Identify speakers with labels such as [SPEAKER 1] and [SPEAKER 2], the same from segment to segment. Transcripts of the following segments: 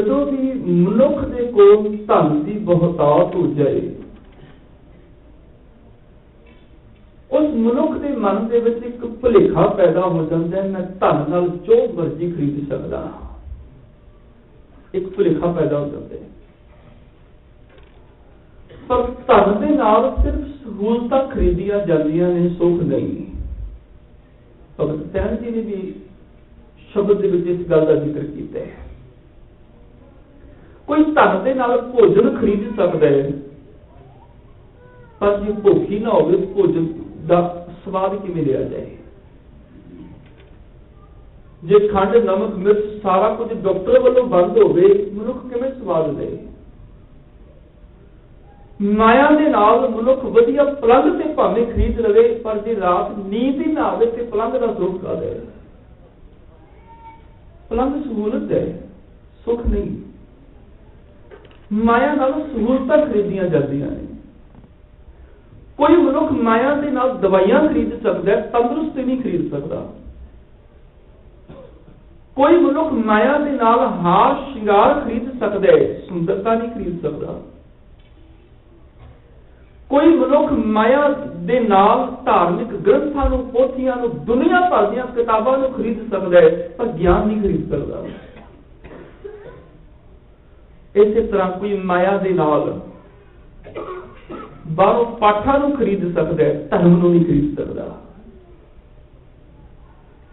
[SPEAKER 1] जदों भी मनुख दे कोल धन की बहुतात हो जाए, उस मनुख के मन के विच एक भुलेखा पैदा हो जाता है, मैं धन नाल जो मर्जी खरीद सकदा। एक भुलेखा पैदा हो जाता है। पर धन दे नाल सिर्फ सहूलतां खरीदियां जांदियां ने, सुख नहीं। भगत सैन जी ने भी शब्द दे विच इस गल का जिक्र किया है। कोई धन दे नाल भोजन खरीद सकता है, पर जे भुखी ना हो भोजन का स्वाद किवें लिया जाए। जे खंड नमक मिर्च सारा कुछ डॉक्टर वालों बंद हो गए, मनुख किवें स्वाद ले। माया दे नाल मनुख वधिया पलंग ते भावें खरीद लवे, पर जे रात नींद ही ना आवे ते पलंग दा सुख का दे। पलंग सहूलत है, सुख नहीं। माया नाल सहूलतां खरीदियां जांदियां ने। कोई मनुख माया दे नाल दवाइयां खरीद सकता है, तंदुरुस्ती नहीं खरीद सकता। कोई मनुख माया दे नाल हार श्रृंगार खरीद सकता है, सुंदरता नहीं खरीद सकता। कोई मनुख माया दे नाल धार्मिक ग्रंथां नूं, पोथियां नूं, दुनिया भर दीआं किताबां नूं खरीद सकता है, पर ज्ञान नहीं खरीद सकता। इसे तरह कोई माया दे नाल बाहरों पाठा नूं खरीद सकता है, धर्म नूं नहीं खरीद सकता।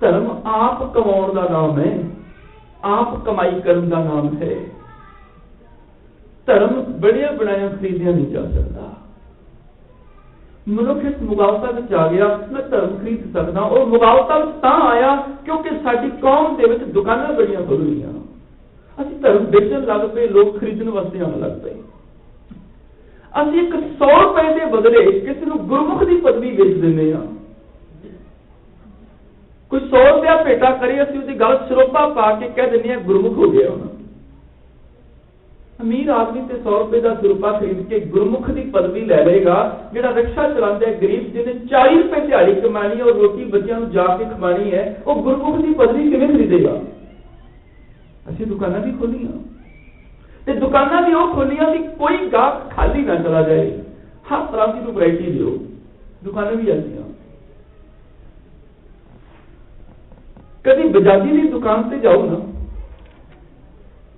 [SPEAKER 1] धर्म आप कमाउण दा नाम है, आप कमाई करन दा नाम है। धर्म बड़िया बनाया खरीदिया नहीं जा सकता। मनुख इस मुगालता विच आ गया, मैं धर्म खरीद सकदा, और मुगालता तां आया क्योंकि साडी कौम दे विच दुकानां बड़ियां खुल गईयां। ਅਸੀਂ धर्म बेचन लग पे, लोग खरीदण वास्ते आउण लग पे। ਅਸੀਂ 100 रुपए के बदले किसी ਨੂੰ गुरमुख की पदवी बेच देने आ। कोई 100 रुपया भेटा करे, ਅਸੀਂ ਉਹਦੀ गल ਸਰੋਪਾ पा के कह देने आ गुरमुख हो गया। अमीर आदमी ते 100 रुपए का सरूपा खरीद के गुरमुख की पदवी ले लेगा। जिहड़ा रिक्शा चलाता है गरीब, जिन्हें 40 रुपए दिहाड़ी कमानी है और रोटी बच्चों को जाके खवानी है, वो गुरमुख की पदवी किवें खरीदेगा। ਅਸੀਂ दुकाना भी खोलियां, ते दुकाना भी वो खोलियां कि कोई गाहक खाली ना चला जाए, हर तरह की वैरायटी दियो। दुकाना भी ऐसी कभी बजाजी की दुकान से जाओ ना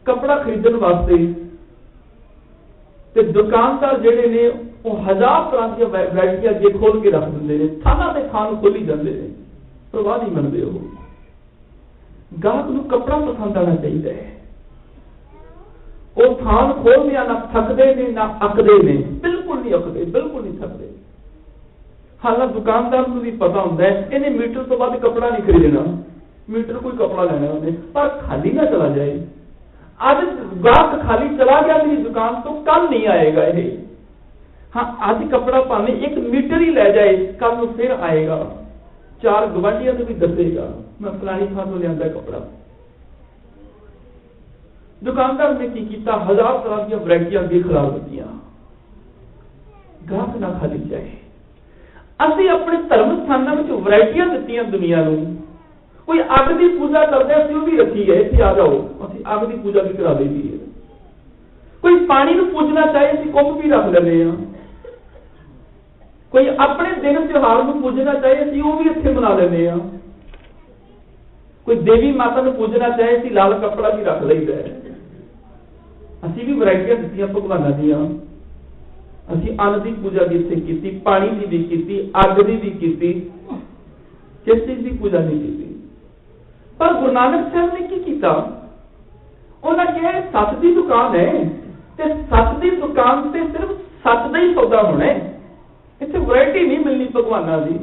[SPEAKER 1] कपड़ा खरीदने वास्ते, ते दुकानदार जिहड़े ने वो 1000 तरह की वैरायटियां अगे खोल के रख देंगे ने, थाना ते थान खोली जाते हैं, परवाह नहीं मनते। वो गाहक नूं कपड़ा पसंद आना चाहिए है। वो थान खोलदे ना थकदे ने ना अकदे ने, बिल्कुल नहीं अकदे, बिल्कुल नहीं थकदे। हालांकि दुकानदार नूं भी पता हुंदा है इन्हें मीटर तो वध कपड़ा नहीं खरीदना, मीटर कोई कपड़ा लेना उन्हें, पर खाली ना चला जाए। आज गाहक खाली चला गया मेरी दुकान तो कल नहीं आएगा ये। हाँ, आज कपड़ा पाने 1 मीटर ही ले जाए, कल नूं फिर आएगा, 4 गवांढियां नूं भी दसेगा मैं फलानी थां तो लियांदा कपड़ा। दुकानदार ने की कीता, 1000 तरह की वैरायटियां अगे खिला दित्तियां, गाहक ना खाली जाए। असीं अपने धर्म स्थानां विच वैरायटियां दित्तियां दुनिया नूं। कोई अग की पूजा करते असीं वो भी रखी है, इत्थे आ जाओ असीं अग की पूजा भी करा दी है। कोई पानी नूं पूजना चाहे असीं कुंभ भी रख लैंदे हां। कोई अपने दिन त्योहार नूं पूजना चाहे असीं वो भी इत्थे मना लैंदे हां। कोई देवी माता नूं पूजना चाहे असीं लाल कपड़ा भी रख लईदा है। असीं भी वैरायटियां दित्तियां भगवानां दीयां। असीं अन्न की पूजा भी इत्थे कीती, पानी की भी कीती, अग की भी कीती, किस चीज की पूजा नहीं की। पर गुरु नानक साहब ने की कीता, उन्होंने कहा सच की दुकान है, ते सच की दुकान से सिर्फ सच का ही सौदा होना है। इत्थे वैरायटी नहीं मिलनी भगवाना की,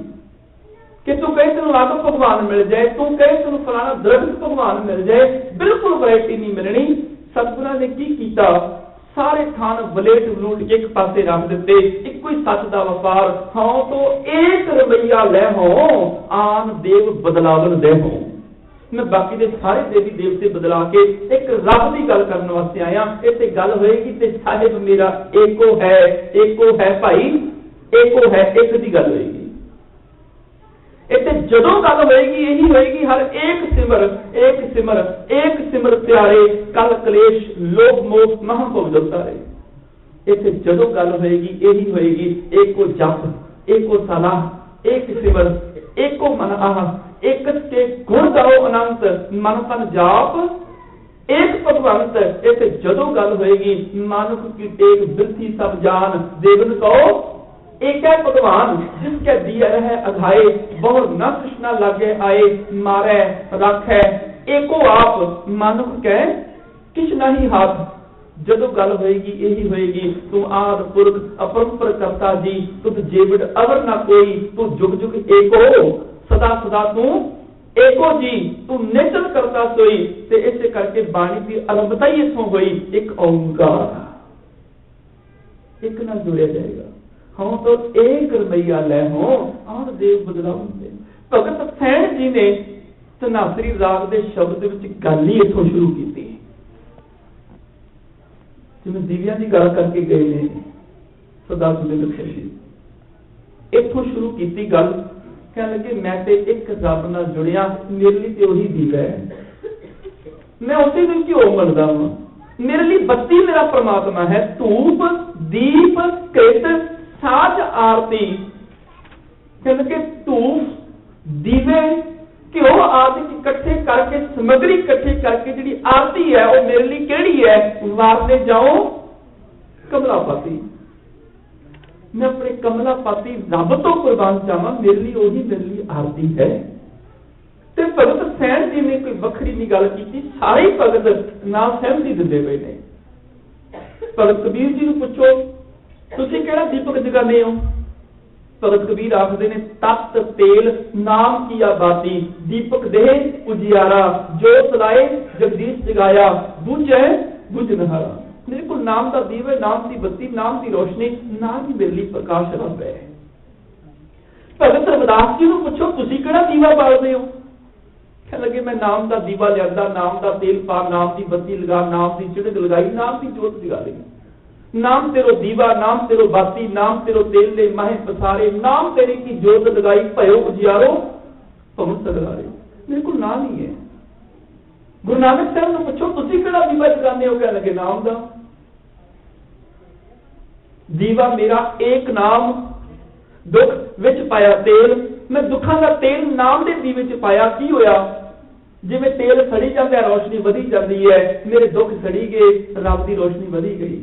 [SPEAKER 1] कि तू कहे तेन अलग भगवान मिल जाए, तू कहे तेन फलाना दरख्त भगवान मिल जाए, बिल्कुल वैरायटी नहीं मिलनी। सतगुरां ने की कीता, सारे थान वलेट वलूट एक पासे रख दिते, इको ही सच का व्यापार। हाँ तो 1 रुपया ले हो, आन देव बदलावन दे हो। मैं बाकी दे सारे देवी देवते बदला के एक रब की गल करने वास्ते आया। इत्थे गल होएगी ते साहिब मेरा एको है भाई, एको है, एक की गल होएगी। इत्थे जदों गल होएगी यही होएगी, हर एक सिमर एक सिमर एक सिमर प्यारे, कल क्लेश लोभ मोह महाभव जल तारे। इत्थे जदों गल होएगी यही होएगी, एको जप एको सलाह एक सिमर एको मन आह, एक के गुण गाओ अनंत, मन तन जाप एक भगवंत। इत्थे जदों गल होएगी मानुख की टेक बिरथी सब जान, देवन कहो एक है भगवान, जिसके दिया रहे अघाए, बहुत न कृष्णा लागे आए, मारे रखे एको आप, मानुख कह किछ नहीं हाथ। जदों गल होएगी यही होएगी, तू आद पुरख अपरंपर करता जी, तुझ जेवड़ अवर ना कोई, तू जुग जुग एको, सदा सदा तू एको जी, तू निचल करता सोई। ते इसे करके बाणी की आरंभता ही इथों हुई, एक ओंकार, एक नाल जुड़िया जाएगा। हम तो एक रमैया लै हो आद देव बदलाउंदे। भगत सैन जी ने धनासरी राग के शब्द विच गल ही इथों शुरू की, जिवें दिव्या की गल करके गए ने सरदार सुरेंद्र शशि, इथों शुरू की गल। कहने लगे मैं ते एक रब नाल जुड़िया, मेरे लिए तो वही दीवा है, मैं उसी दिन घ्यो मनदा हां, मेरे लिए बत्ती मेरा परमात्मा है। धूप दीप कृत साज आरती, कहने लगे धूप दीवे घ्यो आदि इकट्ठे करके समग्री इकट्ठी करके जी आरती है वो मेरे लिए केड़ी है, वारने जाओ कमलापति। मैं अपने कमलापति रब तो कुर्बान जावा, मेरे लिए वही मेरे लिए आरती है। ते भगत सैन जी ने कोई वखरी नहीं गल की, सारे भगत नाल सहमति दिंदे पए ने। भगत कबीर जी नूं पुछो तुसीं किहड़ा दीपक जगाने हो? भगत कबीर आखदे ने तत तेल नाम की आबादी, दीपक देह उजियारा, जो सलाए जगदीश जगाया, बुझे बुझ नहारा। मेरे को नाम का दीवा, नाम की बत्ती, नाम की रोशनी, नाम ही मेरे लिए प्रकाश रब है। भगत रविदास जी नूं पुछो तुसीं किहड़ा दीवा बालदे हो? कह लगे मैं नाम का दीवा लिया, नाम का तेल पा, नाम की बत्ती लगा, नाम की चिड़क लगाई, नाम की जोत जगा ली। नाम तेरो दीवा, नाम तेरो बाती, नाम तेरो तेल ले माहे पसारे, नाम तेरी की जोत लगाई, भयो उजियारो भवन सगलारे। मेरे को नाम ही है। गुरु नानक साहब ने पूछो तुसीं किहड़ा दीवा जगाने हो? कह लगे नाम दा दीवा मेरा एक नाम, दुख विच पाया तेल, मैं दुखां दा तेल नाम दे दीवे च पाया। की होया? जिवें तेल सड़ी जांदा रोशनी वधी जांदी है, मेरे दुख सड़ी गए, रब दी रोशनी वधी गई।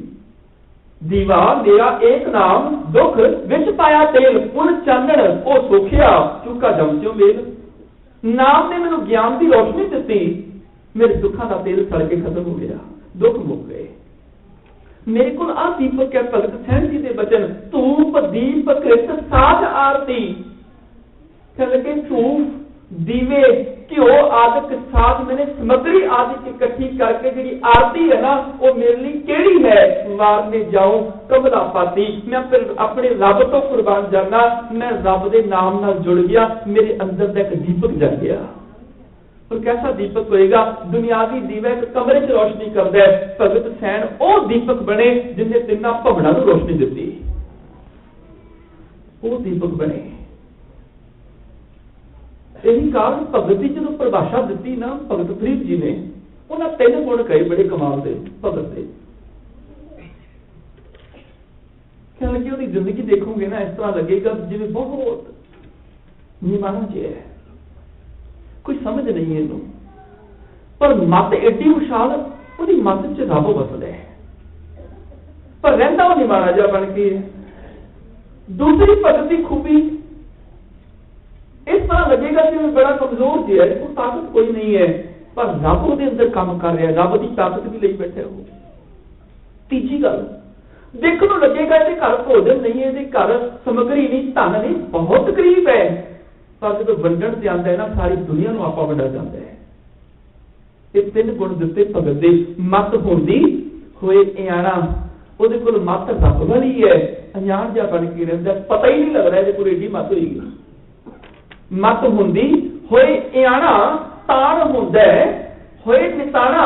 [SPEAKER 1] दीवा मेरा एक नाम, दुख विच पाया तेल, उन चानण ओ सोखिया, चुका जमचो मेल। नाम ने मैनूं ज्ञान की रोशनी दिती, मेरे दुखां दा तेल सड़ के खत्म हो गया, दुख मुक गए। मेरे को आ दीपक है भगत सैन जी के बचन, धूप दीप कृत साज आरती। कह लगे धूप दीवे घ्यो आदि साज मैंने समग्री आदि इकट्ठी करके जी आरती है ना, वो मेरे लिए केड़ी है, वारने जाऊं कमलापति। मैं फिर अपने रब तो कुर्बान जाना, मैं रब के नाम नाल जुड़ गया, मेरे अंदर का एक दीपक जग गया। और कैसा दीपक होएगा? दुनियावी दीवा एक कमरे च रोशनी करता है, भगत सैन वो दीपक बने जिन्हें तिन्ना भवनां नूं रोशनी दिती, वो दीपक बने। यही कारण भगत जी जो परिभाषा दी ना भगत फरीद जी ने, उन्हें तीन गुण कहे बड़े कमाल के भगत के। क्या लगे उसकी जिंदगी देखोगे ना, इस तरह लगेगा जिवें बहुत निमाना जिहा है, कोई समझ नहीं है इनू, पर मत एडी विशाल, उसकी मत च रब वसदा है, पर रहिंदा वो निमाना जिहा बन के। दूसरी भगत की खूबी इस तरह लगेगा कि बड़ा कमजोर जी है, कोई ताकत कोई नहीं है, पर रब उसके अंदर काम कर रहा है, रब की ताकत भी ले बैठे हो। तीजी गल देखने को लगेगा ये घर भोजन नहीं है, ये घर समग्री नहीं, धन नहीं, बहुत गरीब है, पर जो वंडण से आता है ना, सारी दुनिया को आपा वंडा जाता है। ये तीन गुण दिते भगत दे। मत होंदी होए इयाणा, ਉਹਦੇ ਕੋਲ मत रब वाली है, अनजान जिहा बन के रहिंदा, पता ही नहीं लग रहा कोई एडी मत होएगी। मत होंदी होए इयाणा, ताण हुंदा होए निताणा,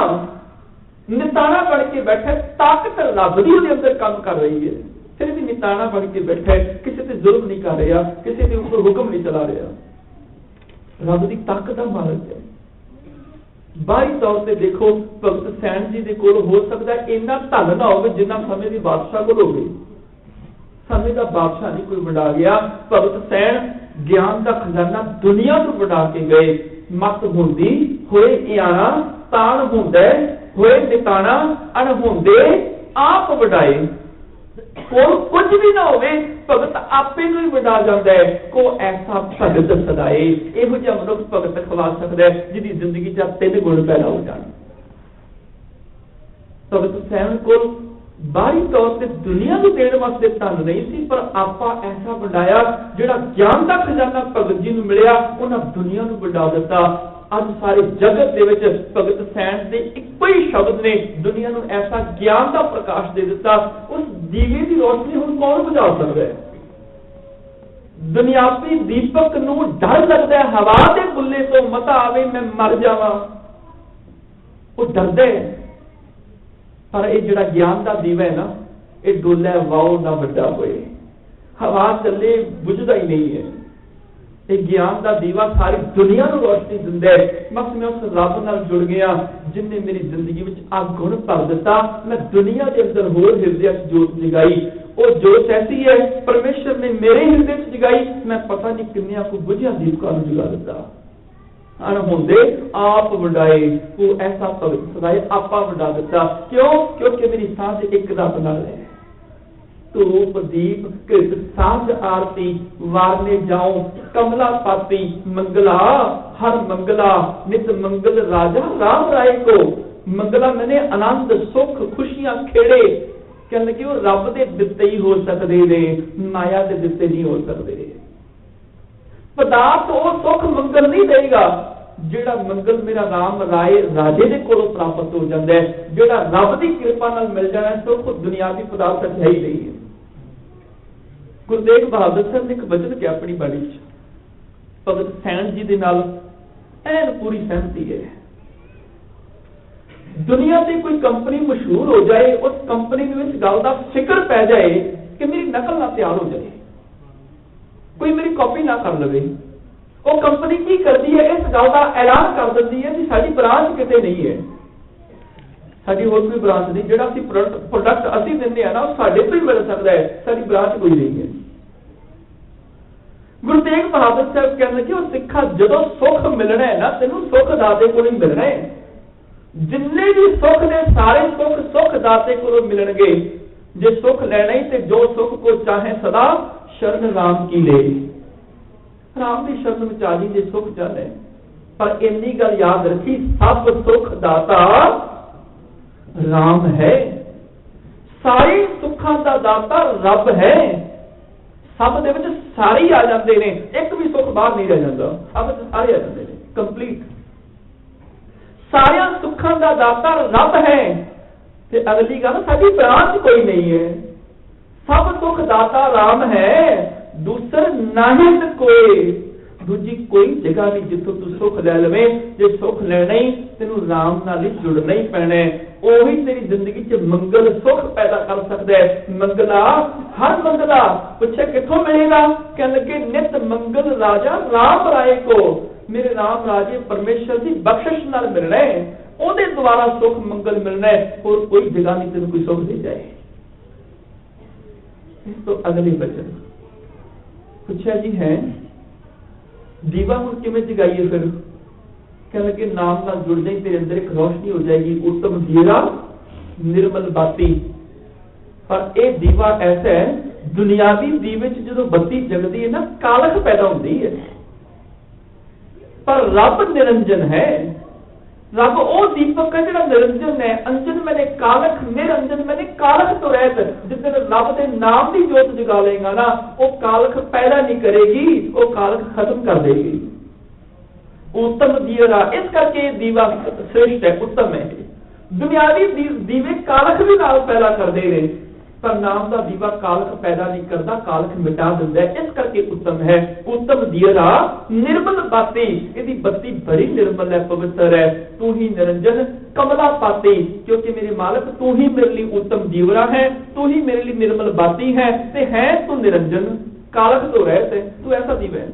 [SPEAKER 1] निताणा बन के बैठा, ताकत रब दी उहदे अंदर काम कर रही है, फिर भी निताणा बन के बैठा, किसी ते जुल्म नहीं कर रहा, किसी के ऊपर हुक्म नहीं चला रहा। रब की तक का मालिक है। बाहरी तौर पर देखो भगत सैन जी के कोल हो सकता है इन्ना धन ना हो जिन्ना समय की बादशाह को होवे। समय का बादशाह नहीं कोई वंडा गया। भगत सैन ज्ञान का खजाना दुनिया को वंडा के गए। मत होंदी होए इयाना तान होंदे होए निताना अणहोंदे आप वंडाए। कोल कुछ भी ना होवे भगत आपे को ही वंडा जाता है। को ऐसा भगत सदाए इहो जिहा मनुख भगत खवा सकता है जिहदी जिंदगी च 3 गुण पैदा हो जाण। भगत सैन को बाहरी तौर पर दुनिया को देने वास्ते धन नहीं सी पर आपा ऐसा वंडाया जिहड़ा ज्ञान का खजाना भगत जी नूं मिलिया उन्हां दुनिया नूं वंडा दिता। अज सारे जगत दे विच भगत सैन दे इक्को ही शब्द ने दुनिया नूं ऐसा ज्ञान का प्रकाश दे दिता। उस दीवे की रोशनी हुण कौन बुझा सकदा है? दुनियावी दीपक नूं डर लगदा है हवा दे बुल्ले तो मता आवे मैं मर जावां, वो डरदा है। पर यह जिहड़ा ज्ञान का दीवा है ना यह डोले वाओ ना वड्डा होए, हवा चले बुझदा ही नहीं है। यह ज्ञान का दीवा सारी दुनिया को रोशनी दिंदा है। बस मैं उस रब नाल जुड़ गया जिन्हें मेरी जिंदगी में आ गुण भर दिता। मैं दुनिया के अंदर होर हृदय जोत जगाई। वो जोत ऐसी है परमेश्वर ने मेरे हृदय जगाई। मैं पता नहीं किन्नियां को बुझिया दीपकां नूं जगा दिता। अणहोंदे आप वंडाए, वो ऐसा भगत सदाए आपा वंडा दिता। क्यों? क्योंकि मेरी सांझ एक रब नाल है। धूप दीप कृत सांझ आरती वारने जाऊं कमला पाती मंगला हर मंगला नित मंगल राजा राम राय को। मंगला मैंने आनंद सुख खुशियां खेड़े कह लगे वो रब दे दिते ही हो सकते ने, माया दे दिते नहीं हो सकते। पदार्थ वो सुख मंगल नहीं देगा जिहड़ा मंगल मेरा राम राय राजे दे कोलों प्राप्त हो जाता है। जिहड़ा रब की कृपा नाल मिल जाना सुख दुनियावी पदार्थ है ही नहीं है। गुरु तेग बहादुर साहब ने एक वचन किया अपनी बाणी च, भगत सैन जी दे नाल ऐन पूरी सहमति है। दुनिया से कोई कंपनी मशहूर हो जाए उस कंपनी में गल का फिक्र पै जाए कि मेरी नकल ना तैयार हो जाए, कोई मेरी कॉपी ना कर लवे। वो कंपनी की करती है इस गल का ऐलान कर देती है कि साडी ब्रांच किते नहीं है, साडी होर कोई ब्रांच नहीं, जिहड़ा असीं प्रोडक्ट असीं दिंदे आ ना वो साडे तो ही मिल सकता है, साडी ब्रांच कोई नहीं है। गुरु तेग बहादुर साहब कहते कि वो सिखा जदों सुख मिलना है ना तेनों सुख दाते को नहीं मिलना है। जिन्ने भी सुख ने सारे सुख सुख दाते को मिलणगे। जे सुख लेना ही ते जो सुख को चाहे सदा शरण राम की ले। राम की शरण में आ जी जे सुख चाहे। पर इन्नी गल याद रखी सब सुख दाता राम है। सारे सुखों का दाता रब है। सब दे विच सारे ही आ जाते हैं, एक भी सुख बाहर नहीं रह जाता, सब सारे आ जाते हैं कंप्लीट। सारे सुखों का दाता रब है। ते अगली गल साडी ब्रांच कोई नहीं है। सब सुख दाता राम है, दूसर नाहित कोई। दूजी कोई जगह नहीं जिथों तू सुख ले लवे। जे सुख लेना ही तेनू राम नाल ही जुड़ना ही पैना है। ओही तेरी जिंदगी च मंगल सुख पैदा कर सकता है। मंगला हर मंगला पूछे किथों मिलेगा? कह लगे नित मंगल राजा राम राय को। मेरे राम राजे परमेश्वर की बख्शिश नाल मिलना है, ओदे द्वारा सुख मंगल मिलना है। और कोई जगह नहीं तेन कोई सुख दे जाए। इस तो अगले वचन पूछा जी है दीवा हुण किवें जगाइए? फिर कह लगे नाम नाल जुड़ जाए तेरे अंदर एक रोशनी हो जाएगी, उत्तम दिया निर्मल बाती। पर यह दीवा ऐसा है दुनियावी दीवे च जो बत्ती जगती है ना कालख पैदा होती है। पर रब निरंजन है। रब वो दीपक है जो निरंजन है। अंजन मैंने कालख निरंजन मैंने कालख तो रहत। जिस दिन रब के नाम की जोत जगा लेगा ना वो कालख पैदा नहीं करेगी, वो कालख खत्म कर देगी। उत्तम दिया इस करके दीवा श्रेष्ठ है, उत्तम है। दुनियावी दीवे कालख भी नाल पैदा करते हैं पर नाम का दीवा कालख पैदा नहीं करता, कालख मिटा दिंदा है। इस करके उत्तम है। उत्तम दिया निर्मल बाती, इसकी बत्ती बड़ी निर्मल है, पवित्र है। तू ही निरंजन कमला पाती, क्योंकि मेरे मालिक तू ही मेरे लिए उत्तम दीवरा है, तू ही मेरे लिए निर्मल बाती है। ते है तू निरंजन, कालख तो रहत है, तू ऐसा दीवा है।